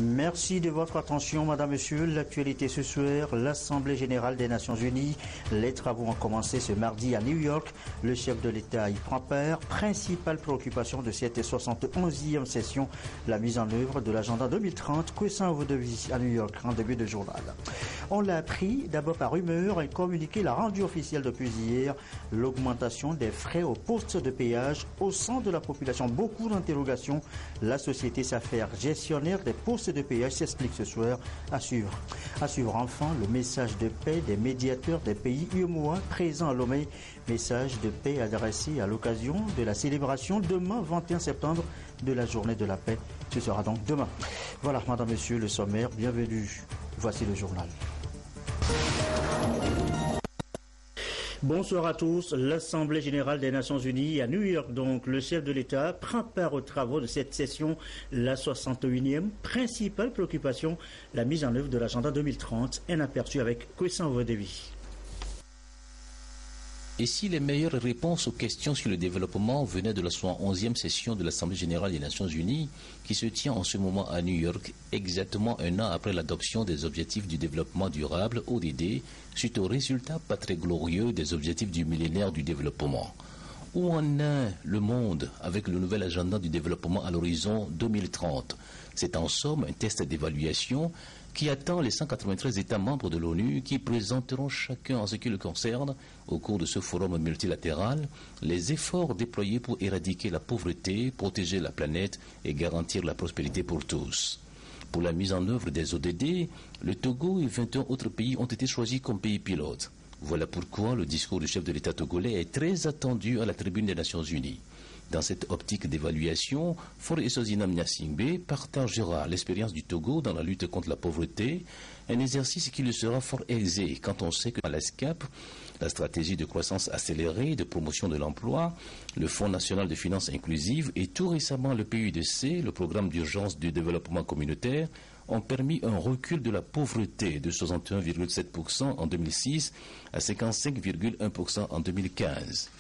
Merci de votre attention, Madame, Monsieur. L'actualité ce soir, l'Assemblée générale des Nations Unies. Les travaux ont commencé ce mardi à New York. Le chef de l'État y prend part. Principale préoccupation de cette 71e session, la mise en œuvre de l'agenda 2030. Que ça vous devez à New York en début de journal. On l'a appris d'abord par rumeur. Un communiqué l'a rendu officiel depuis hier. L'augmentation des frais aux postes de péage au sein de la population. Beaucoup d'interrogations. La société s'affaire gestionnaire des postes de péage s'explique ce soir. À suivre enfin le message de paix des médiateurs des pays UEMOA présents à Lomé. Message de paix adressé à l'occasion de la célébration demain 21 septembre de la journée de la paix. Ce sera donc demain. Voilà, Madame, Monsieur, le sommaire. Bienvenue. Voici le journal. Bonsoir à tous. L'Assemblée générale des Nations Unies à New York, donc, le chef de l'État prend part aux travaux de cette session, la 61e. Principale préoccupation, la mise en œuvre de l'agenda 2030. Un aperçu avec Kwessan Vodevi. Et si les meilleures réponses aux questions sur le développement venaient de la 71e session de l'Assemblée générale des Nations Unies, qui se tient en ce moment à New York, exactement un an après l'adoption des objectifs du développement durable, ODD, suite aux résultats pas très glorieux des objectifs du millénaire du développement. Où en est le monde avec le nouvel agenda du développement à l'horizon 2030? C'est en somme un test d'évaluation qui attend les 193 États membres de l'ONU qui présenteront chacun en ce qui le concerne, au cours de ce forum multilatéral, les efforts déployés pour éradiquer la pauvreté, protéger la planète et garantir la prospérité pour tous. Pour la mise en œuvre des ODD, le Togo et 21 autres pays ont été choisis comme pays pilotes. Voilà pourquoi le discours du chef de l'État togolais est très attendu à la tribune des Nations Unies. Dans cette optique d'évaluation, Faure Essozinam Gnassingbé partagera l'expérience du Togo dans la lutte contre la pauvreté, un exercice qui lui sera fort aisé quand on sait que la SCAP, la stratégie de croissance accélérée et de promotion de l'emploi, le Fonds national de finances inclusives et tout récemment le PUDC, le programme d'urgence du développement communautaire, ont permis un recul de la pauvreté de 61,7% en 2006 à 55,1% en 2015.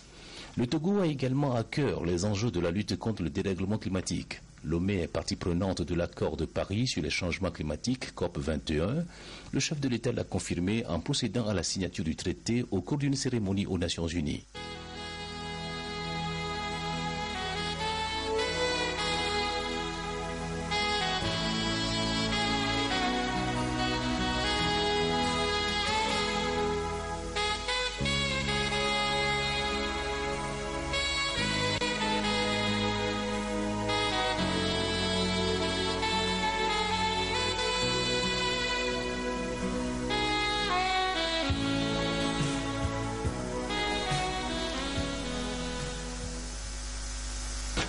Le Togo a également à cœur les enjeux de la lutte contre le dérèglement climatique. Lomé est partie prenante de l'accord de Paris sur les changements climatiques, COP 21. Le chef de l'État l'a confirmé en procédant à la signature du traité au cours d'une cérémonie aux Nations Unies.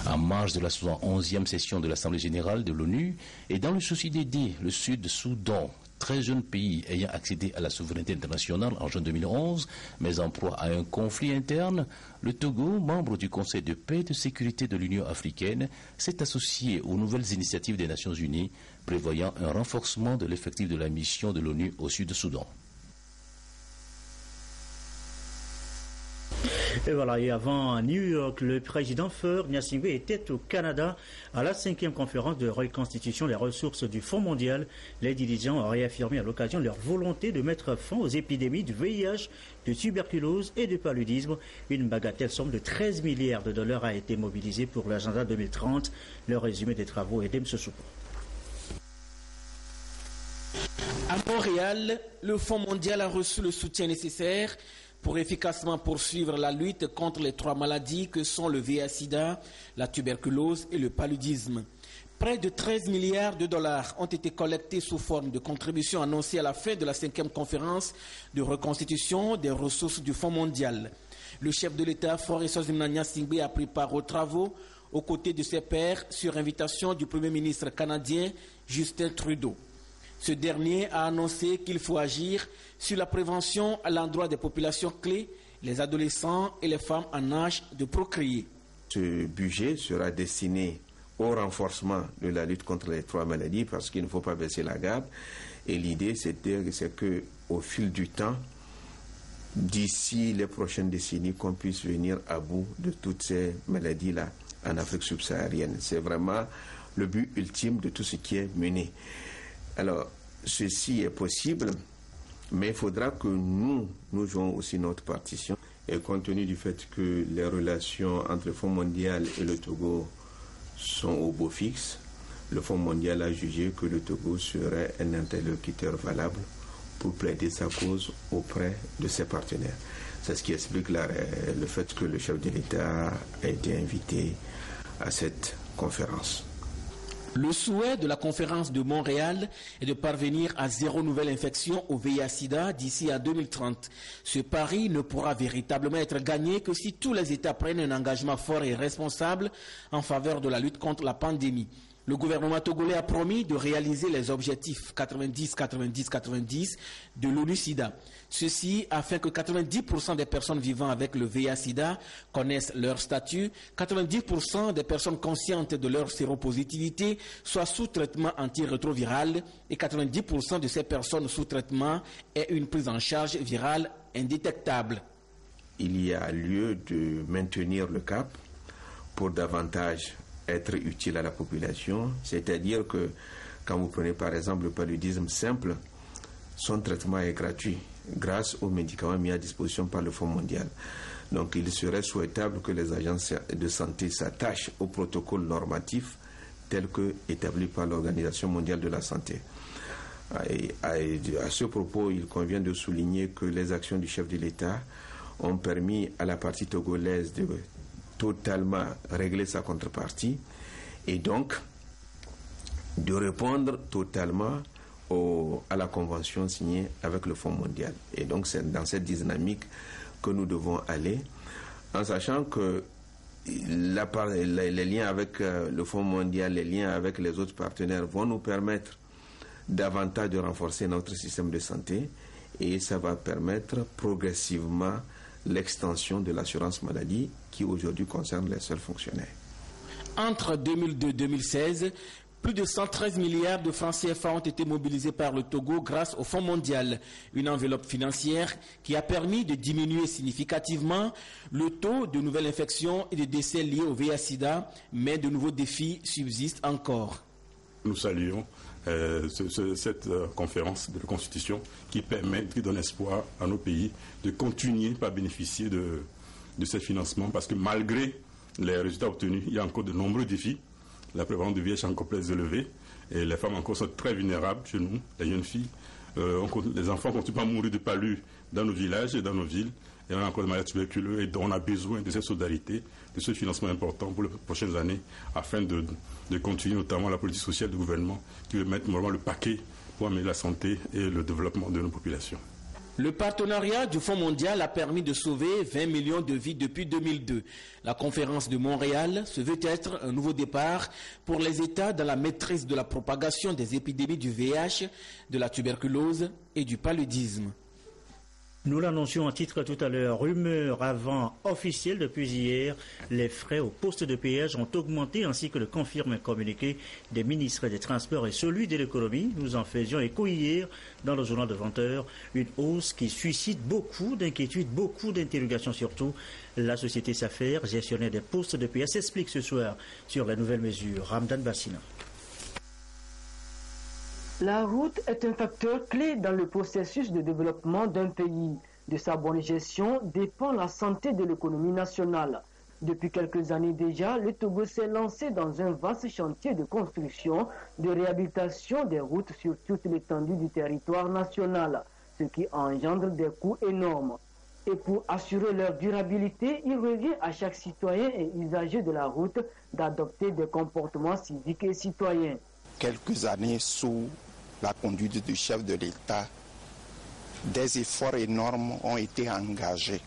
En marge de la 71e session de l'Assemblée générale de l'ONU et dans le souci d'aider le Sud-Soudan, très jeune pays ayant accédé à la souveraineté internationale en juin 2011, mais en proie à un conflit interne, le Togo, membre du Conseil de paix et de sécurité de l'Union africaine, s'est associé aux nouvelles initiatives des Nations Unies prévoyant un renforcement de l'effectif de la mission de l'ONU au Sud-Soudan. Et voilà, et avant à New York, le président Faure Gnassingbé était au Canada à la 5e conférence de reconstitution des ressources du Fonds mondial. Les dirigeants ont réaffirmé à l'occasion leur volonté de mettre fin aux épidémies de VIH, de tuberculose et de paludisme. Une bagatelle somme de 13 milliards de dollars a été mobilisée pour l'agenda 2030. Le résumé des travaux est d'Em Sosoupo. À Montréal, le Fonds mondial a reçu le soutien nécessaire pour efficacement poursuivre la lutte contre les 3 maladies que sont le VIH-Sida, la tuberculose et le paludisme. Près de 13 milliards de dollars ont été collectés sous forme de contributions annoncées à la fin de la 5e conférence de reconstitution des ressources du Fonds mondial. Le chef de l'État, Faure Essozinam Gnassingbé, a pris part aux travaux aux côtés de ses pairs sur invitation du Premier ministre canadien Justin Trudeau. Ce dernier a annoncé qu'il faut agir sur la prévention à l'endroit des populations clés, les adolescents et les femmes en âge de procréer. Ce budget sera destiné au renforcement de la lutte contre les 3 maladies parce qu'il ne faut pas baisser la garde. Et l'idée, c'est qu'au fil du temps, d'ici les prochaines décennies, qu'on puisse venir à bout de toutes ces maladies-là en Afrique subsaharienne. C'est vraiment le but ultime de tout ce qui est mené. Alors, ceci est possible, mais il faudra que nous jouons aussi notre partition. Et compte tenu du fait que les relations entre le Fonds mondial et le Togo sont au beau fixe, le Fonds mondial a jugé que le Togo serait un interlocuteur valable pour plaider sa cause auprès de ses partenaires. C'est ce qui explique le fait que le chef de l'État a été invité à cette conférence. Le souhait de la conférence de Montréal est de parvenir à 0 nouvelle infection au VIH-Sida d'ici à 2030. Ce pari ne pourra véritablement être gagné que si tous les États prennent un engagement fort et responsable en faveur de la lutte contre la pandémie. Le gouvernement togolais a promis de réaliser les objectifs 90-90-90 de l'ONU-SIDA. Ceci afin que 90% des personnes vivant avec le VIH-Sida connaissent leur statut, 90% des personnes conscientes de leur séropositivité soient sous traitement antirétroviral et 90% de ces personnes sous traitement aient une prise en charge virale indétectable. Il y a lieu de maintenir le cap pour davantage être utile à la population, c'est-à-dire que quand vous prenez par exemple le paludisme simple, son traitement est gratuit grâce aux médicaments mis à disposition par le Fonds mondial. Donc il serait souhaitable que les agences de santé s'attachent aux protocoles normatifs tels que établis par l'Organisation mondiale de la santé. Et à ce propos, il convient de souligner que les actions du chef de l'État ont permis à la partie togolaise de totalement régler sa contrepartie et donc de répondre totalement à la convention signée avec le Fonds mondial. Et donc c'est dans cette dynamique que nous devons aller, en sachant que les liens avec le Fonds mondial, les liens avec les autres partenaires vont nous permettre davantage de renforcer notre système de santé et ça va permettre progressivement l'extension de l'assurance maladie qui aujourd'hui concerne les seuls fonctionnaires. Entre 2002 et 2016, plus de 113 milliards de francs CFA ont été mobilisés par le Togo grâce au Fonds mondial, une enveloppe financière qui a permis de diminuer significativement le taux de nouvelles infections et de décès liés au VIH-Sida, mais de nouveaux défis subsistent encore. Nous saluons cette conférence de constitution qui donne espoir à nos pays de continuer par bénéficier de ces financements parce que malgré les résultats obtenus, il y a encore de nombreux défis. La prévalence de VIH est encore plus élevée et les femmes encore sont très vulnérables chez nous, les jeunes filles. Les enfants continuent à mourir de palud dans nos villages et dans nos villes. Et on a encore des maladies tuberculeuses et on a besoin de cette solidarité, de ce financement important pour les prochaines années afin de continuer notamment la politique sociale du gouvernement qui veut mettre vraiment le paquet pour améliorer la santé et le développement de nos populations. Le partenariat du Fonds mondial a permis de sauver 20 millions de vies depuis 2002. La conférence de Montréal se veut être un nouveau départ pour les États dans la maîtrise de la propagation des épidémies du VIH, de la tuberculose et du paludisme. Nous l'annoncions en titre tout à l'heure. Rumeur avant officielle depuis hier, les frais au poste de péage ont augmenté ainsi que le confirme un communiqué des ministres des Transports et celui de l'économie. Nous en faisions écho hier dans le journal de 20 heures. Une hausse qui suscite beaucoup d'inquiétudes, beaucoup d'interrogations surtout. La société Safer, gestionnaire des postes de péage, s'explique ce soir sur la nouvelle mesure. Ramdan Bassina. La route est un facteur clé dans le processus de développement d'un pays. De sa bonne gestion dépend la santé de l'économie nationale. Depuis quelques années déjà, le Togo s'est lancé dans un vaste chantier de construction, de réhabilitation des routes sur toute l'étendue du territoire national, ce qui engendre des coûts énormes. Et pour assurer leur durabilité, il revient à chaque citoyen et usager de la route d'adopter des comportements civiques et citoyens. Quelques années sous la conduite du chef de l'État, des efforts énormes ont été engagés.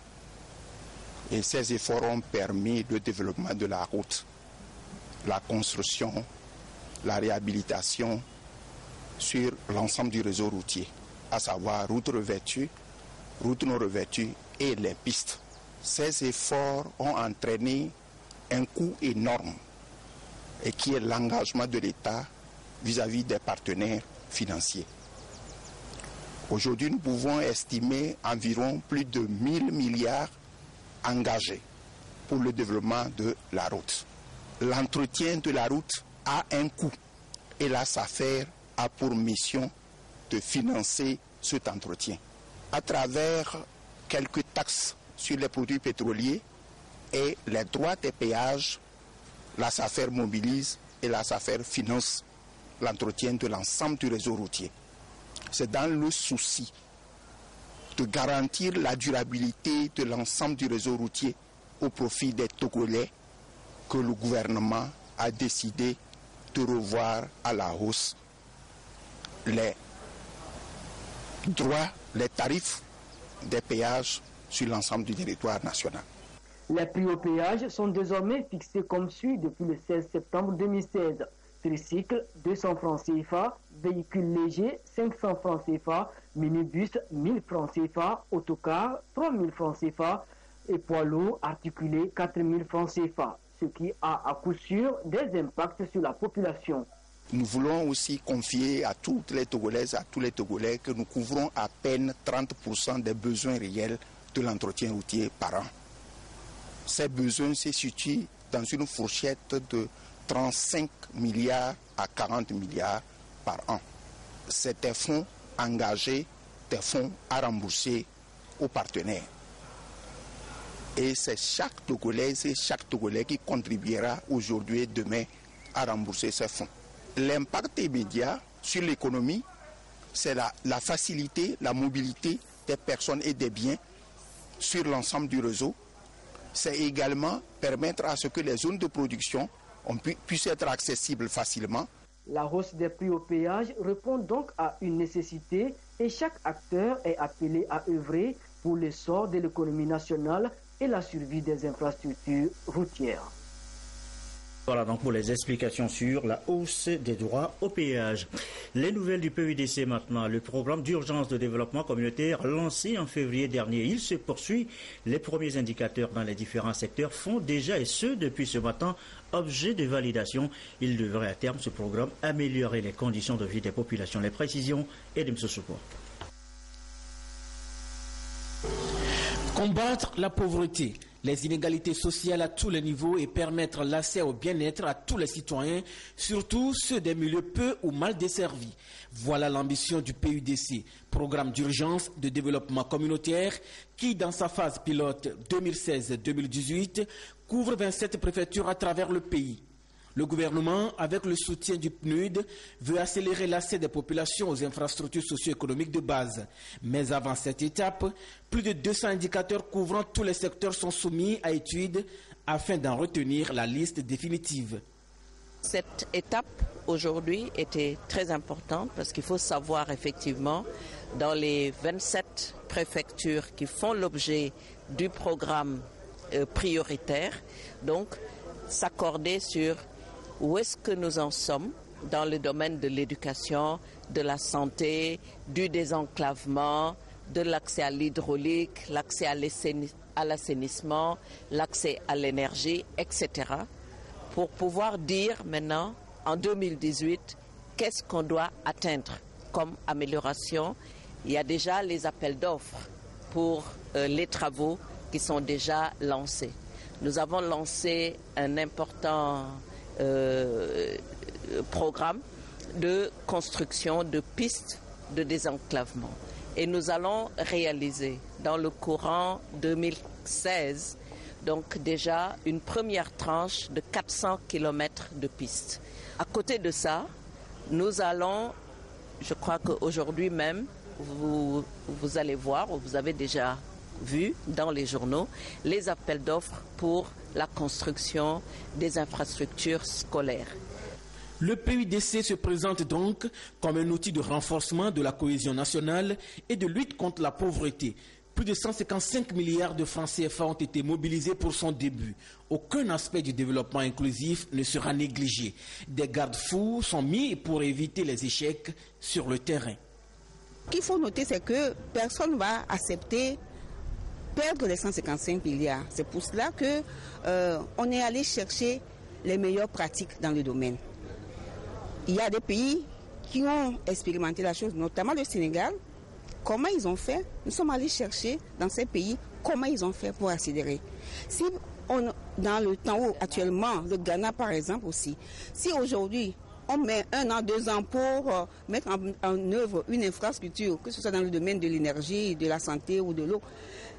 Et ces efforts ont permis le développement de la route, la construction, la réhabilitation sur l'ensemble du réseau routier, à savoir routes revêtues, routes non revêtues et les pistes. Ces efforts ont entraîné un coût énorme et qui est l'engagement de l'État vis-à-vis des partenaires financiers. Aujourd'hui, nous pouvons estimer environ plus de 1000 milliards engagés pour le développement de la route. L'entretien de la route a un coût. Et la SAFER a pour mission de financer cet entretien à travers quelques taxes sur les produits pétroliers et les droits des péages. La SAFER mobilise et la SAFER finance l'entretien de l'ensemble du réseau routier. C'est dans le souci de garantir la durabilité de l'ensemble du réseau routier au profit des Togolais que le gouvernement a décidé de revoir à la hausse les droits, les tarifs des péages sur l'ensemble du territoire national. Les prix au péage sont désormais fixés comme suit depuis le 16 septembre 2016. Tricycle, 200 francs CFA, véhicule léger, 500 francs CFA, minibus, 1000 francs CFA, autocar, 3000 francs CFA et poids lourd articulé, 4000 francs CFA, ce qui a à coup sûr des impacts sur la population. Nous voulons aussi confier à toutes les Togolaises, à tous les Togolais que nous couvrons à peine 30% des besoins réels de l'entretien routier par an. Ces besoins se situent dans une fourchette de 35 milliards à 40 milliards par an. C'est des fonds engagés, des fonds à rembourser aux partenaires. Et c'est chaque Togolaise et chaque Togolais qui contribuera aujourd'hui et demain à rembourser ces fonds. L'impact immédiat sur l'économie, c'est la facilité, la mobilité des personnes et des biens sur l'ensemble du réseau. C'est également permettre à ce que les zones de production puissent être accessibles facilement. La hausse des prix au péage répond donc à une nécessité et chaque acteur est appelé à œuvrer pour l'essor de l'économie nationale et la survie des infrastructures routières. Voilà donc pour les explications sur la hausse des droits au péage. Les nouvelles du PUDC maintenant. Le programme d'urgence de développement communautaire lancé en février dernier. Il se poursuit. Les premiers indicateurs dans les différents secteurs font déjà, et ce depuis ce matin, objet de validation. Il devrait à terme, ce programme, améliorer les conditions de vie des populations. Les précisions et de M. Souko. Combattre la pauvreté, les inégalités sociales à tous les niveaux et permettre l'accès au bien-être à tous les citoyens, surtout ceux des milieux peu ou mal desservis. Voilà l'ambition du PUDC, programme d'urgence de développement communautaire, qui dans sa phase pilote 2016-2018 couvre 27 préfectures à travers le pays. Le gouvernement, avec le soutien du PNUD, veut accélérer l'accès des populations aux infrastructures socio-économiques de base. Mais avant cette étape, plus de 200 indicateurs couvrant tous les secteurs sont soumis à étude afin d'en retenir la liste définitive. Cette étape aujourd'hui était très importante parce qu'il faut savoir effectivement dans les 27 préfectures qui font l'objet du programme prioritaire, donc s'accorder sur où est-ce que nous en sommes dans le domaine de l'éducation, de la santé, du désenclavement, de l'accès à l'hydraulique, l'accès à l'assainissement, l'accès à l'énergie, etc. Pour pouvoir dire maintenant, en 2018, qu'est-ce qu'on doit atteindre comme amélioration. Il y a déjà les appels d'offres pour les travaux qui sont déjà lancés. Nous avons lancé un important programme de construction de pistes de désenclavement. Et nous allons réaliser dans le courant 2016 donc déjà une première tranche de 400 km de pistes. À côté de ça, nous allons, je crois qu'aujourd'hui même, vous allez voir, ou vous avez déjà vu dans les journaux, les appels d'offres pour la construction des infrastructures scolaires. Le PUDC se présente donc comme un outil de renforcement de la cohésion nationale et de lutte contre la pauvreté. Plus de 155 milliards de francs CFA ont été mobilisés pour son début. Aucun aspect du développement inclusif ne sera négligé. Des garde-fous sont mis pour éviter les échecs sur le terrain. Ce qu'il faut noter, c'est que personne ne va accepter perdre les 155 milliards. C'est pour cela qu'on est allé chercher les meilleures pratiques dans le domaine. Il y a des pays qui ont expérimenté la chose, notamment le Sénégal. Comment ils ont fait? Nous sommes allés chercher dans ces pays comment ils ont fait pour accélérer. Si dans le temps où actuellement, le Ghana par exemple aussi, si aujourd'hui on met 1 an, 2 ans pour mettre en œuvre une infrastructure, que ce soit dans le domaine de l'énergie, de la santé ou de l'eau,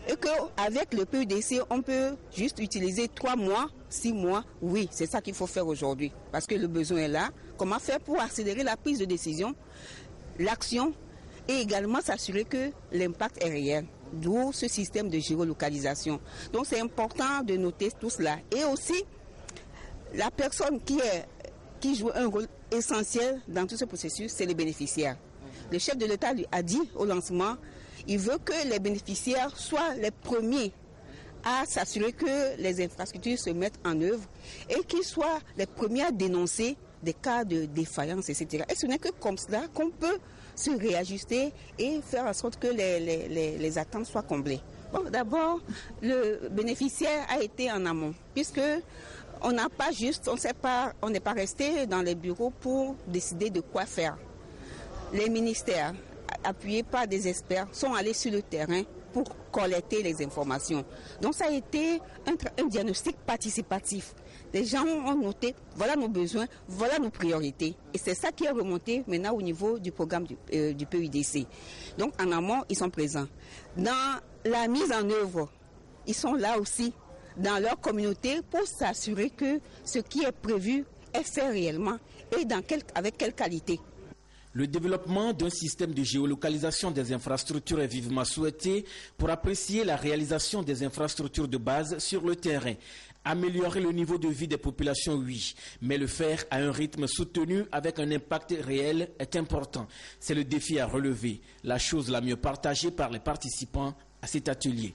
et qu'avec le PUDC, on peut juste utiliser 3 mois, 6 mois, oui, c'est ça qu'il faut faire aujourd'hui, parce que le besoin est là. Comment faire pour accélérer la prise de décision, l'action, et également s'assurer que l'impact est réel, d'où ce système de géolocalisation. Donc c'est important de noter tout cela. Et aussi, la personne qui joue un rôle essentiel dans tout ce processus, c'est les bénéficiaires. Le chef de l'État lui a dit au lancement, il veut que les bénéficiaires soient les premiers à s'assurer que les infrastructures se mettent en œuvre et qu'ils soient les premiers à dénoncer des cas de défaillance, etc. Et ce n'est que comme cela qu'on peut se réajuster et faire en sorte que les attentes soient comblées. Bon, d'abord, le bénéficiaire a été en amont, puisque on n'a pas juste, on n'est pas resté dans les bureaux pour décider de quoi faire. Les ministères, appuyés par des experts, sont allés sur le terrain pour collecter les informations. Donc ça a été un diagnostic participatif. Les gens ont noté, voilà nos besoins, voilà nos priorités. Et c'est ça qui est remonté maintenant au niveau du programme du PUDC. Donc en amont, ils sont présents. Dans la mise en œuvre, ils sont là aussi, dans leur communauté, pour s'assurer que ce qui est prévu est fait réellement et avec quelle qualité. Le développement d'un système de géolocalisation des infrastructures est vivement souhaité pour apprécier la réalisation des infrastructures de base sur le terrain. Améliorer le niveau de vie des populations, oui, mais le faire à un rythme soutenu avec un impact réel est important. C'est le défi à relever, la chose la mieux partagée par les participants à cet atelier.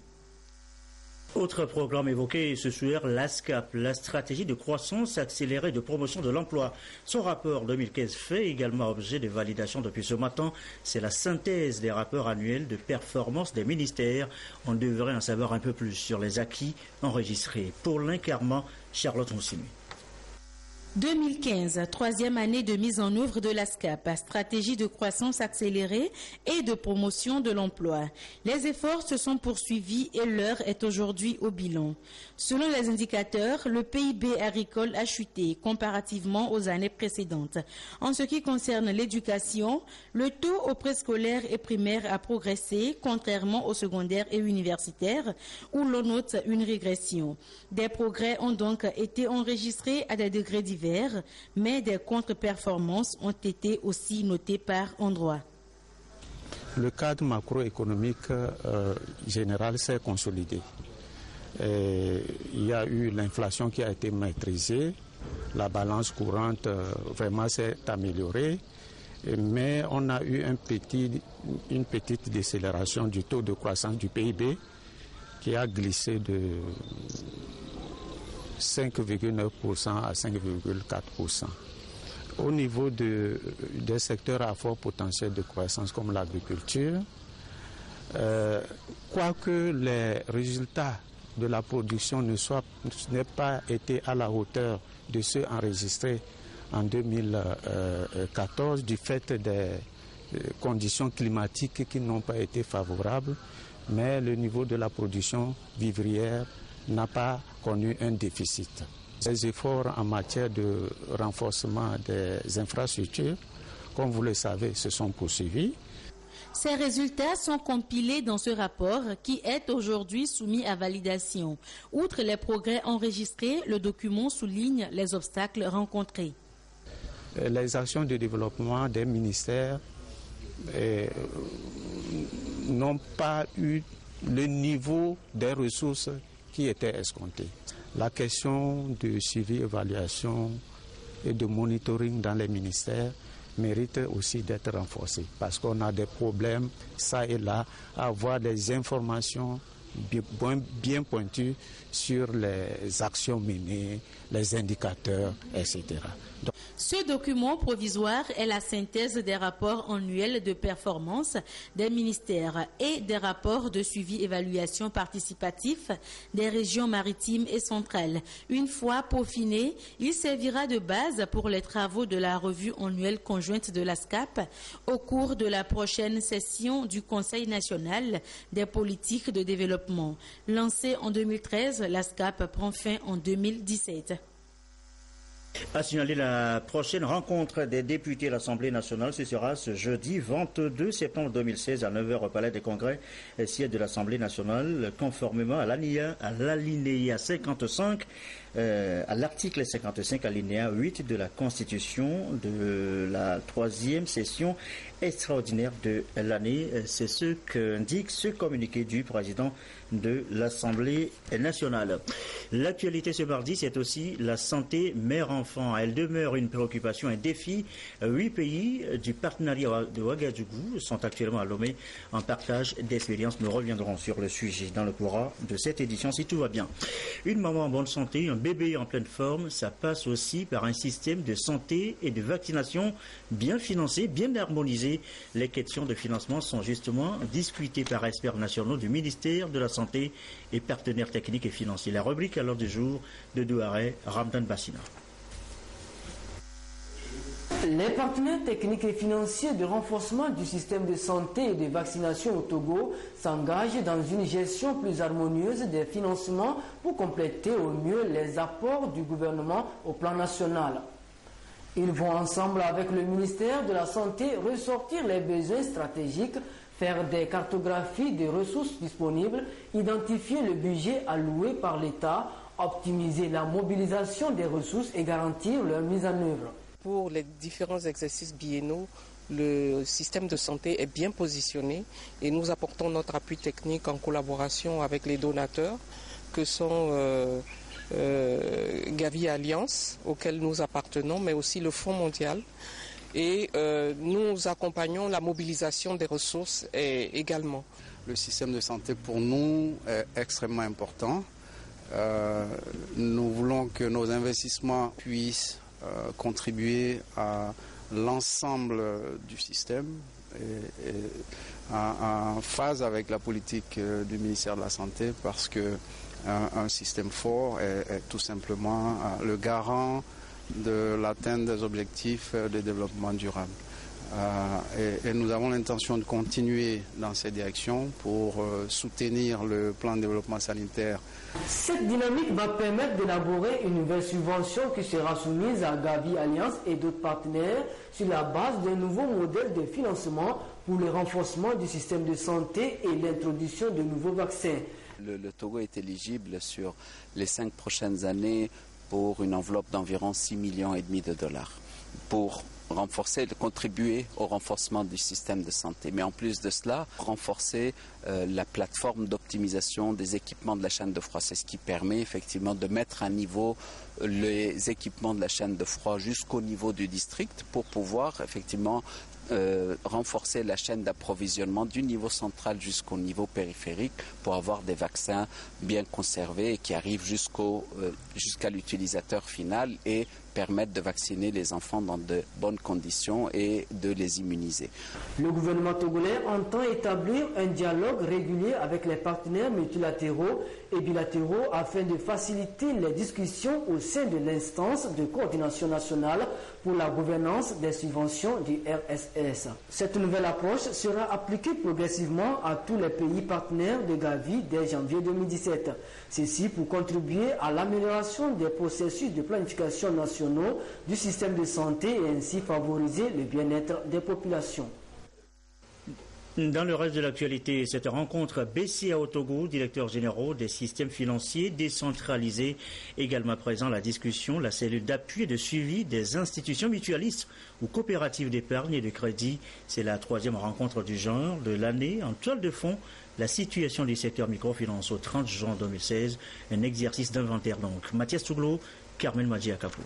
Autre programme évoqué ce soir, l'ASCAP, la stratégie de croissance accélérée de promotion de l'emploi. Son rapport 2015 fait également objet de validation depuis ce matin. C'est la synthèse des rapports annuels de performance des ministères. On devrait en savoir un peu plus sur les acquis enregistrés. Pour l'incarnement, Charlotte Moussimi. 2015, troisième année de mise en œuvre de l'ASCAP, stratégie de croissance accélérée et de promotion de l'emploi. Les efforts se sont poursuivis et l'heure est aujourd'hui au bilan. Selon les indicateurs, le PIB agricole a chuté comparativement aux années précédentes. En ce qui concerne l'éducation, le taux au préscolaire et primaire a progressé, contrairement au secondaire et universitaire, où l'on note une régression. Des progrès ont donc été enregistrés à des degrés divers, mais des contre-performances ont été aussi notées par endroits. Le cadre macroéconomique général s'est consolidé. Il y a eu l'inflation qui a été maîtrisée, la balance courante vraiment s'est améliorée, mais on a eu une petite décélération du taux de croissance du PIB qui a glissé de 5,9% à 5,4%. Au niveau des secteurs à fort potentiel de croissance comme l'agriculture, quoique les résultats de la production n'aient pas été à la hauteur de ceux enregistrés en 2014 du fait des conditions climatiques qui n'ont pas été favorables, mais le niveau de la production vivrière n'a pas connu un déficit. Les efforts en matière de renforcement des infrastructures, comme vous le savez, se sont poursuivis. Ces résultats sont compilés dans ce rapport qui est aujourd'hui soumis à validation. Outre les progrès enregistrés, le document souligne les obstacles rencontrés. Les actions de développement des ministères n'ont pas eu le niveau des ressources qui était escompté. La question de suivi, évaluation et de monitoring dans les ministères mérite aussi d'être renforcée parce qu'on a des problèmes, ça et là, à avoir des informations bien pointues sur les actions menées, les indicateurs, etc. Ce document provisoire est la synthèse des rapports annuels de performance des ministères et des rapports de suivi-évaluation participatif des régions maritimes et centrales. Une fois peaufiné, il servira de base pour les travaux de la revue annuelle conjointe de la SCAP au cours de la prochaine session du Conseil national des politiques de développement. Lancée en 2013, la SCAP prend fin en 2017. À signaler la prochaine rencontre des députés à l'Assemblée nationale, ce sera ce jeudi 22 septembre 2016 à 9h au Palais des Congrès, siège de l'Assemblée nationale, conformément à l'alinéa 55, à l'article 55 alinéa 8 de la Constitution de la 3e session extraordinaire de l'année. C'est ce qu'indique ce communiqué du président de l'Assemblée nationale. L'actualité ce mardi, c'est aussi la santé mère-enfant. Elle demeure une préoccupation, un défi. 8 pays du partenariat de Ouagadougou sont actuellement à Lomé en partage d'expériences. Nous reviendrons sur le sujet dans le courant de cette édition si tout va bien. Une maman en bonne santé, un bébé en pleine forme, ça passe aussi par un système de santé et de vaccination bien financé, bien harmonisé. Les questions de financement sont justement discutées par experts nationaux du ministère de la Santé et partenaires techniques et financiers. La rubrique à l'ordre du jour de Douaré, Ramdan Bassina. Les partenaires techniques et financiers de renforcement du système de santé et de vaccination au Togo s'engagent dans une gestion plus harmonieuse des financements pour compléter au mieux les apports du gouvernement au plan national. Ils vont ensemble avec le ministère de la Santé ressortir les besoins stratégiques, faire des cartographies des ressources disponibles, identifier le budget alloué par l'État, optimiser la mobilisation des ressources et garantir leur mise en œuvre. Pour les différents exercices biennaux, le système de santé est bien positionné et nous apportons notre appui technique en collaboration avec les donateurs que sont Gavi Alliance, auquel nous appartenons, mais aussi le Fonds mondial. Et nous accompagnons la mobilisation des ressources également. Le système de santé pour nous est extrêmement important. Nous voulons que nos investissements puissent contribuer à l'ensemble du système et en phase avec la politique du ministère de la Santé, parce que un système fort est tout simplement le garant de l'atteinte des objectifs de développement durable. Et nous avons l'intention de continuer dans cette direction pour soutenir le plan de développement sanitaire. Cette dynamique va permettre d'élaborer une nouvelle subvention qui sera soumise à Gavi Alliance et d'autres partenaires sur la base d'un nouveau modèle de financement pour le renforcement du système de santé et l'introduction de nouveaux vaccins. Le Togo est éligible sur les 5 prochaines années pour une enveloppe d'environ 6,5 millions de dollars pour contribuer au renforcement du système de santé. Mais en plus de cela, renforcer la plateforme d'optimisation des équipements de la chaîne de froid. C'est ce qui permet effectivement de mettre à niveau les équipements de la chaîne de froid jusqu'au niveau du district pour pouvoir effectivement renforcer la chaîne d'approvisionnement du niveau central jusqu'au niveau périphérique pour avoir des vaccins bien conservés et qui arrivent jusqu'à l'utilisateur final et permettre de vacciner les enfants dans de bonnes conditions et de les immuniser. Le gouvernement togolais entend établir un dialogue régulier avec les partenaires multilatéraux et bilatéraux afin de faciliter les discussions au sein de l'instance de coordination nationale pour la gouvernance des subventions du RSS. Cette nouvelle approche sera appliquée progressivement à tous les pays partenaires de Gavi dès janvier 2017. Ceci pour contribuer à l'amélioration des processus de planification nationaux du système de santé et ainsi favoriser le bien-être des populations. Dans le reste de l'actualité, cette rencontre BCA au Togo, directeur généraux des systèmes financiers décentralisés, également présent à la discussion, la cellule d'appui et de suivi des institutions mutualistes ou coopératives d'épargne et de crédit. C'est la 3e rencontre du genre de l'année. En toile de fond, la situation du secteur microfinance au 30 juin 2016, un exercice d'inventaire donc. Mathias Touglo, Carmen Madji Akapou.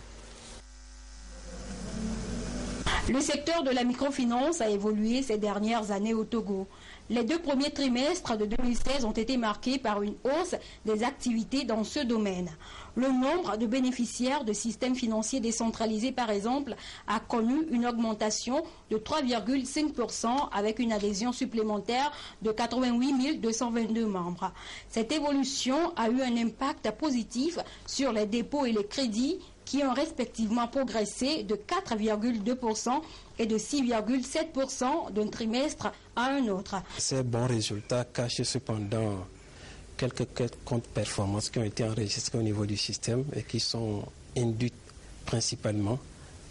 Le secteur de la microfinance a évolué ces dernières années au Togo. Les 2 premiers trimestres de 2016 ont été marqués par une hausse des activités dans ce domaine. Le nombre de bénéficiaires de systèmes financiers décentralisés, par exemple, a connu une augmentation de 3,5% avec une adhésion supplémentaire de 88 222 membres. Cette évolution a eu un impact positif sur les dépôts et les crédits qui ont respectivement progressé de 4,2% et de 6,7% d'un trimestre à un autre. Ces bons résultats cachent cependant quelques contre-performances qui ont été enregistrées au niveau du système et qui sont induites principalement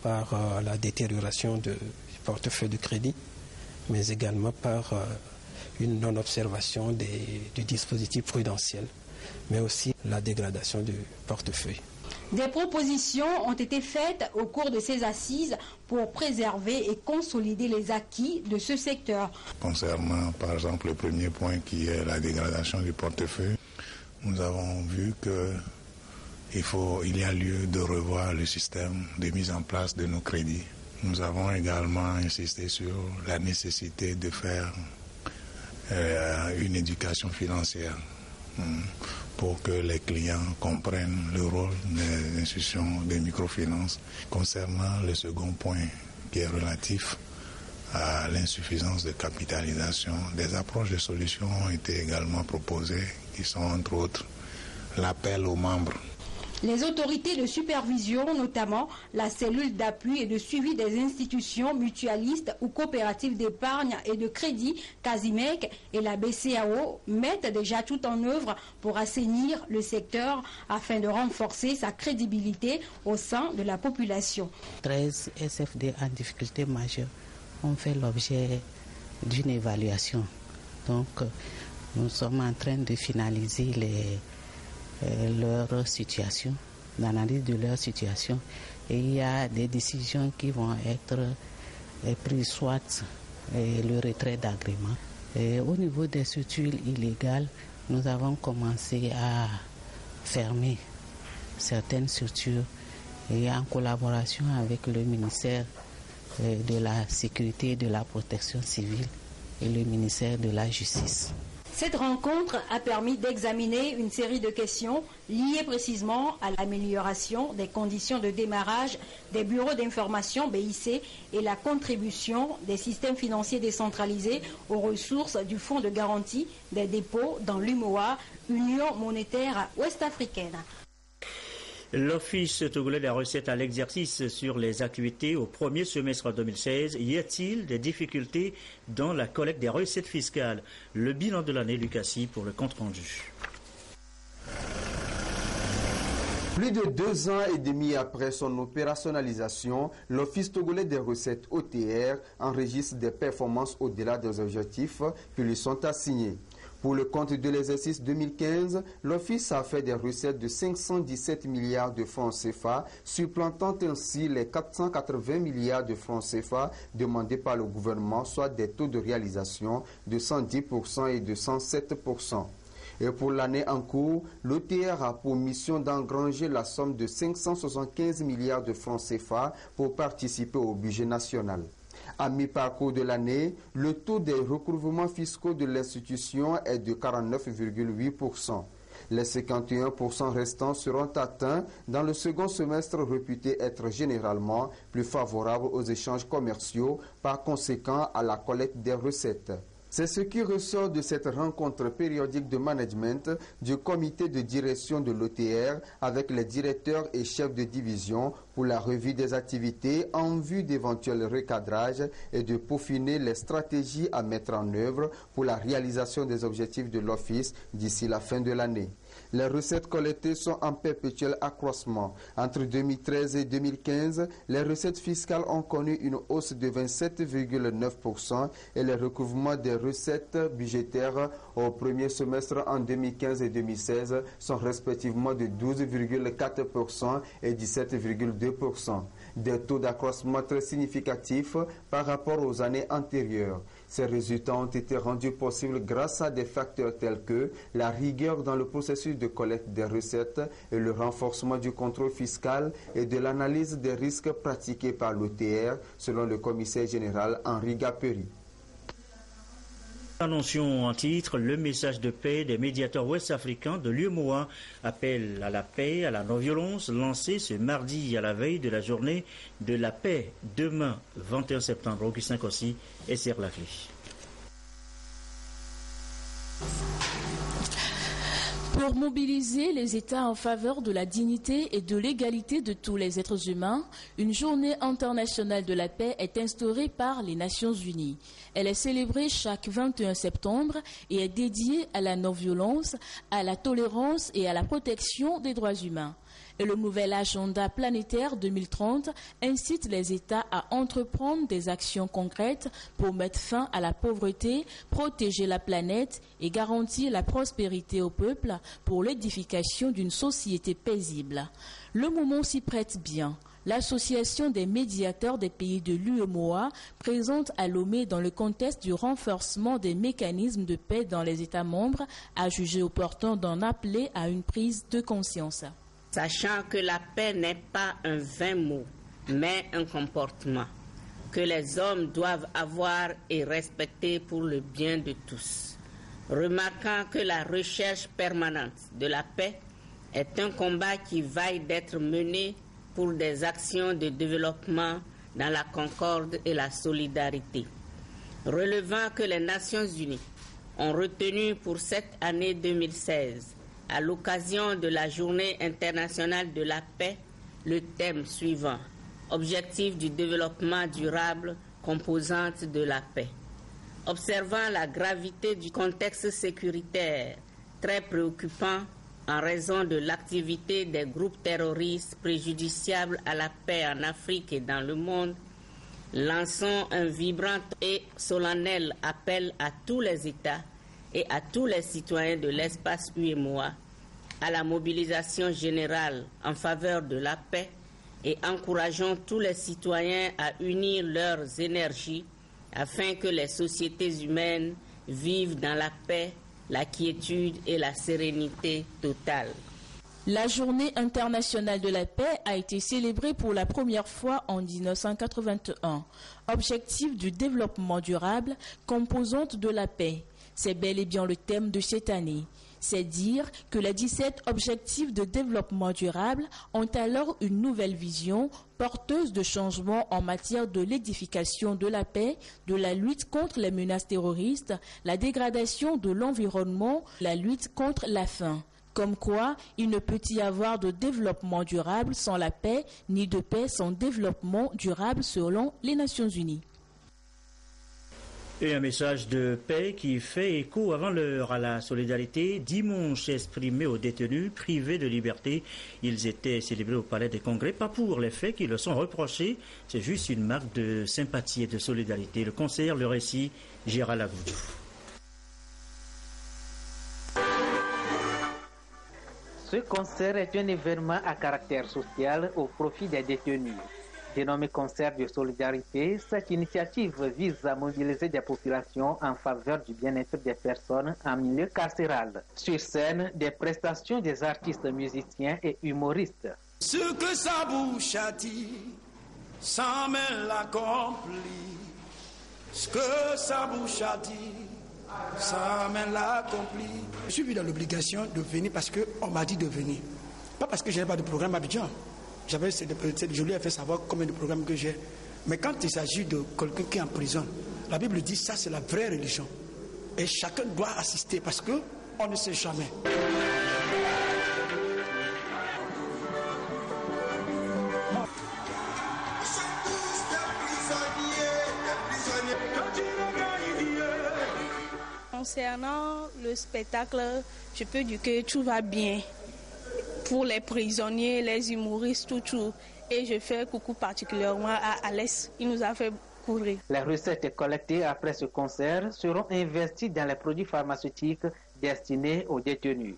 par la détérioration du portefeuille de crédit, mais également par une non-observation du dispositif prudentiel, mais aussi la dégradation du portefeuille. Des propositions ont été faites au cours de ces assises pour préserver et consolider les acquis de ce secteur. Concernant par exemple le premier point qui est la dégradation du portefeuille, nous avons vu qu'il y a lieu de revoir le système de mise en place de nos crédits. Nous avons également insisté sur la nécessité de faire une éducation financière pour que les clients comprennent le rôle des institutions de microfinance. Concernant le second point qui est relatif à l'insuffisance de capitalisation, des approches de solutions ont été également proposées qui sont entre autres l'appel aux membres. Les autorités de supervision, notamment la cellule d'appui et de suivi des institutions mutualistes ou coopératives d'épargne et de crédit, CASIMEC, et la BCAO, mettent déjà tout en œuvre pour assainir le secteur afin de renforcer sa crédibilité au sein de la population. 13 SFD en difficulté majeure ont fait l'objet d'une évaluation. Donc, nous sommes en train de finaliser leur situation, l'analyse de leur situation, et il y a des décisions qui vont être prises, soit le retrait d'agrément. Au niveau des structures illégales, nous avons commencé à fermer certaines structures et en collaboration avec le ministère de la Sécurité et de la Protection civile et le ministère de la Justice. Cette rencontre a permis d'examiner une série de questions liées précisément à l'amélioration des conditions de démarrage des bureaux d'information BIC et la contribution des systèmes financiers décentralisés aux ressources du Fonds de garantie des dépôts dans l'UMOA, Union monétaire ouest-africaine. L'Office togolais des recettes à l'exercice sur les activités au premier semestre 2016. Y a-t-il des difficultés dans la collecte des recettes fiscales? Le bilan de l'année, Lucassi, pour le compte-rendu. Plus de 2 ans et demi après son opérationnalisation, l'Office togolais des recettes OTR enregistre des performances au-delà des objectifs qui lui sont assignés. Pour le compte de l'exercice 2015, l'Office a fait des recettes de 517 milliards de francs CFA, supplantant ainsi les 480 milliards de francs CFA demandés par le gouvernement, soit des taux de réalisation de 110% et de 107%. Et pour l'année en cours, l'OTR a pour mission d'engranger la somme de 575 milliards de francs CFA pour participer au budget national. À mi-parcours de l'année, le taux des recouvrements fiscaux de l'institution est de 49,8%. Les 51% restants seront atteints dans le second semestre réputé être généralement plus favorable aux échanges commerciaux, par conséquent à la collecte des recettes. C'est ce qui ressort de cette rencontre périodique de management du comité de direction de l'OTR avec les directeurs et chefs de division pour la revue des activités en vue d'éventuels recadrages et de peaufiner les stratégies à mettre en œuvre pour la réalisation des objectifs de l'Office d'ici la fin de l'année. Les recettes collectées sont en perpétuel accroissement. Entre 2013 et 2015, les recettes fiscales ont connu une hausse de 27,9% et les recouvrements des recettes budgétaires au premier semestre en 2015 et 2016 sont respectivement de 12,4% et 17,2%. des taux d'accroissement très significatifs par rapport aux années antérieures. Ces résultats ont été rendus possibles grâce à des facteurs tels que la rigueur dans le processus de collecte des recettes et le renforcement du contrôle fiscal et de l'analyse des risques pratiqués par l'OTR, selon le commissaire général Henri Gaperi. Annoncions en titre, le message de paix des médiateurs ouest-africains de l'UEMOA, appel à la paix, à la non-violence, lancé ce mardi à la veille de la journée de la paix, demain 21 septembre. Augustin Kossi et Serre Laflèche. Pour mobiliser les États en faveur de la dignité et de l'égalité de tous les êtres humains, une journée internationale de la paix est instaurée par les Nations Unies. Elle est célébrée chaque 21 septembre et est dédiée à la non-violence, à la tolérance et à la protection des droits humains. Et le nouvel agenda planétaire 2030 incite les États à entreprendre des actions concrètes pour mettre fin à la pauvreté, protéger la planète et garantir la prospérité au peuple pour l'édification d'une société paisible. Le moment s'y prête bien. L'Association des médiateurs des pays de l'UEMOA, présente à Lomé dans le contexte du renforcement des mécanismes de paix dans les États membres, a jugé opportun d'en appeler à une prise de conscience. Sachant que la paix n'est pas un vain mot, mais un comportement que les hommes doivent avoir et respecter pour le bien de tous. Remarquant que la recherche permanente de la paix est un combat qui vaille d'être mené pour des actions de développement dans la concorde et la solidarité. Relevant que les Nations Unies ont retenu pour cette année 2016, à l'occasion de la Journée internationale de la paix, le thème suivant, Objectifs du développement durable, composantes de la paix. Observant la gravité du contexte sécuritaire très préoccupant en raison de l'activité des groupes terroristes préjudiciables à la paix en Afrique et dans le monde, lançons un vibrant et solennel appel à tous les États et à tous les citoyens de l'espace UEMOA à la mobilisation générale en faveur de la paix et encourageons tous les citoyens à unir leurs énergies afin que les sociétés humaines vivent dans la paix, la quiétude et la sérénité totale. La Journée internationale de la paix a été célébrée pour la première fois en 1981. Objectif du développement durable, composante de la paix. C'est bel et bien le thème de cette année. C'est dire que les 17 objectifs de développement durable ont alors une nouvelle vision porteuse de changements en matière de l'édification de la paix, de la lutte contre les menaces terroristes, la dégradation de l'environnement, la lutte contre la faim. Comme quoi, il ne peut y avoir de développement durable sans la paix, ni de paix sans développement durable selon les Nations Unies. Et un message de paix qui fait écho avant l'heure à la solidarité dimanche exprimé aux détenus privés de liberté. Ils étaient célébrés au Palais des Congrès, pas pour les faits qui leur sont reprochés, c'est juste une marque de sympathie et de solidarité. Le concert, le récit, Gérald Agoudou. Ce concert est un événement à caractère social au profit des détenus. Dénommé concert de solidarité, cette initiative vise à mobiliser des populations en faveur du bien-être des personnes en milieu carcéral. Sur scène, des prestations des artistes musiciens et humoristes. Ce que sa bouche a dit, sa main l'accomplit. Ce que sa bouche a dit, sa main l'accomplit. Je suis dans l'obligation de venir parce qu'on m'a dit de venir. Pas parce que je n'ai pas de programme à Abidjan. Je lui ai fait savoir combien de programmes que j'ai. Mais quand il s'agit de quelqu'un qui est en prison, la Bible dit ça c'est la vraie religion. Et chacun doit assister parce qu'on ne sait jamais. Concernant le spectacle, je peux dire que tout va bien. Pour les prisonniers, les humoristes, tout. Et je fais coucou particulièrement à Alès. Il nous a fait courir. Les recettes collectées après ce concert seront investies dans les produits pharmaceutiques destinés aux détenus.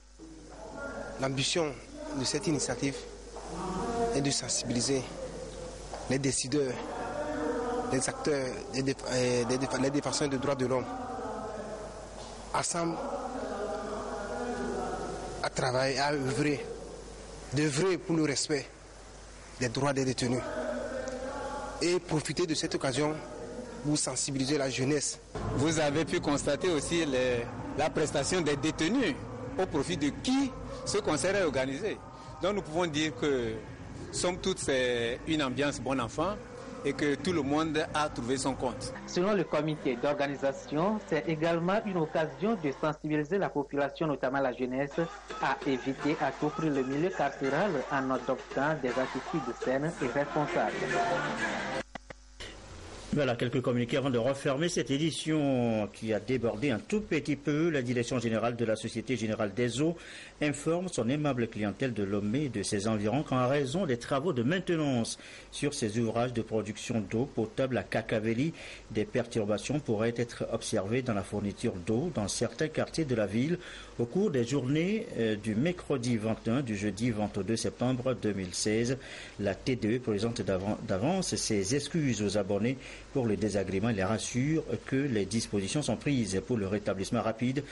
L'ambition de cette initiative est de sensibiliser les décideurs, les acteurs, les défenseurs des droits de l'homme, ensemble, à travailler, à œuvrer, d'œuvrer pour le respect des droits des détenus et profiter de cette occasion pour sensibiliser la jeunesse. Vous avez pu constater aussi la prestation des détenus au profit de qui ce concert est organisé. Donc nous pouvons dire que somme toute c'est une ambiance bon enfant et que tout le monde a trouvé son compte. Selon le comité d'organisation, c'est également une occasion de sensibiliser la population, notamment la jeunesse, à éviter à tout prix le milieu carcéral en adoptant des attitudes saines et responsables. Voilà quelques communiqués avant de refermer cette édition qui a débordé un tout petit peu. La direction générale de la Société Générale des Eaux informe son aimable clientèle de Lomé et de ses environs qu'en raison des travaux de maintenance sur ses ouvrages de production d'eau potable à Kakaveli, des perturbations pourraient être observées dans la fourniture d'eau dans certains quartiers de la ville au cours des journées du mercredi 21 du jeudi 22 septembre 2016. La TDE présente d'avance ses excuses aux abonnés pour le désagrément. Il rassure que les dispositions sont prises pour le rétablissement rapide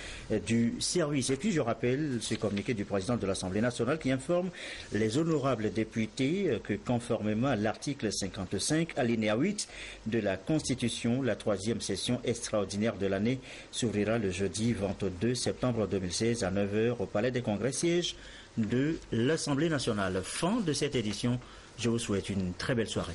du service. Et puis je rappelle ce communiqué du président de l'Assemblée nationale qui informe les honorables députés que conformément à l'article 55 alinéa 8 de la Constitution, la 3e session extraordinaire de l'année s'ouvrira le jeudi 22 septembre 2016 à 9h au Palais des Congrès, siège de l'Assemblée nationale. Fin de cette édition. Je vous souhaite une très belle soirée.